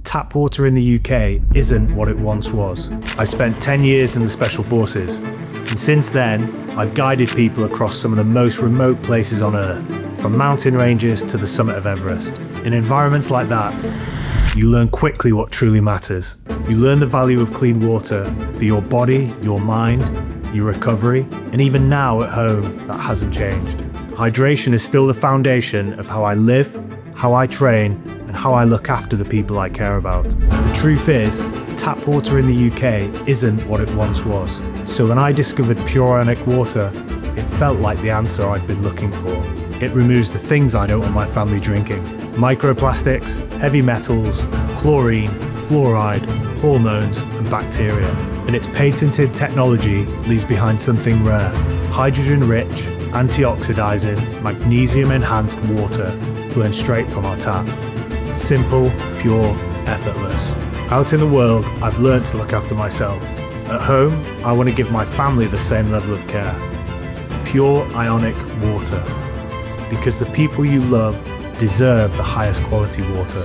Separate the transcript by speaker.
Speaker 1: tap water in the UK isn't what it once was. I spent 10 years in the Special Forces, and since then, I've guided people across some of the most remote places on Earth, from mountain ranges to the summit of Everest. In environments like that, you learn quickly what truly matters. You learn the value of clean water for your body, your mind, your recovery, and even now at home, that hasn't changed. Hydration is still the foundation of how I live, how I train, and how I look after the people I care about. The truth is, tap water in the UK isn't what it once was. So when I discovered Pure Ionic Water, it felt like the answer I'd been looking for. It removes the things I don't want my family drinking: microplastics, heavy metals, chlorine, fluoride, hormones, and bacteria. And its patented technology leaves behind something rare: hydrogen-rich, antioxidizing, magnesium-enhanced water flowing straight from our tap. Simple, pure, effortless. Out in the world, I've learned to look after myself. At home, I want to give my family the same level of care. Pure Ionic Water. Because the people you love deserve the highest quality water.